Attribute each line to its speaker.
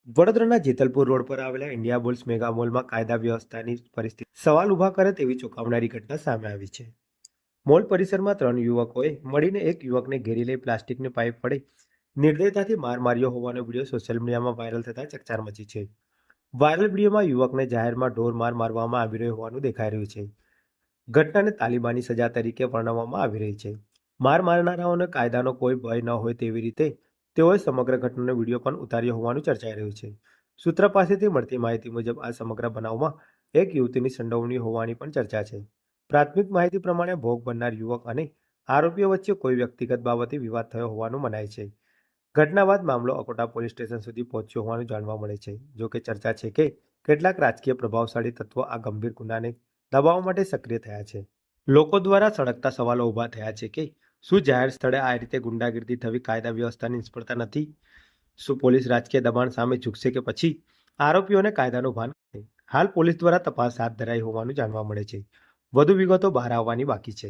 Speaker 1: વડોદરાના જેતલપુર રોડ પર આવેલા ઇન્ડિયા બુલ્સ મેગા મોલમાં કાયદા વ્યવસ્થાની પરિસ્થિતિ સવાલ ઊભા કરે તેવી ચોંકાવનારી ઘટના સામે આવી છે. મોલ પરિસરમાં 3 યુવકોએ મળીને એક યુવકને ઘેરી લઈ પ્લાસ્ટિકની પાઇપ વડે નિર્દયતાથી માર માર્યો હોવાનો વિડીયો સોશિયલ મીડિયામાં વાયરલ થતા ચકચાર મચી છે. વાયરલ વિડીયોમાં યુવકને જાહેરમાં ઢોર માર મારવામાં આવી રહ્યો હોવાનું દેખાઈ રહ્યું છે. ઘટનાને તાલિબાની સજા તરીકે વર્ણવવામાં આવી રહી છે. માર મારનારાઓને કાયદાનો કોઈ ભય ન હોય તેવી રીતે તેઓએ સમગ્ર ઘટનાનો વિડીયો પણ ઉતાર્યો હોવાનું ચર્ચાઈ રહ્યું છે. સૂત્ર પાસેથી મળતી માહિતી મુજબ આ સમગ્ર બનાવમાં એક યુવતીની સંડોવણી હોવાની પણ ચર્ચા છે. પ્રાથમિક માહિતી પ્રમાણે ભોગ બનનાર યુવક અને આરોપીઓ વચ્ચે કોઈ વ્યક્તિગત બાબતે વિવાદ થયો હોવાનું મનાય છે. ઘટના બાદ મામલો અકોટા પોલીસ સ્ટેશન સુધી પહોંચ્યો હોવાનું જાણવા મળે છે. જો કે ચર્ચા છે કે કેટલાક રાજકીય પ્રભાવશાળી તત્વો આ ગંભીર ગુનાને દબાવવા માટે સક્રિય થયા છે. લોકો દ્વારા સળગતા સવાલો ઊભા થયા છે કે શું જાહેર સ્થળે આ રીતે ગુંડાગીરી થવી કાયદા વ્યવસ્થાની નિષ્ફળતા નથી? શું પોલીસ રાજકીય દબાણ સામે ઝૂકશે કે પછી આરોપીઓને કાયદાનું ભાન હશે? હાલ પોલીસ દ્વારા તપાસ હાથ ધરાઈ હોવાનું જાણવા મળે છે. વધુ વિગતો બહાર આવવાની બાકી છે.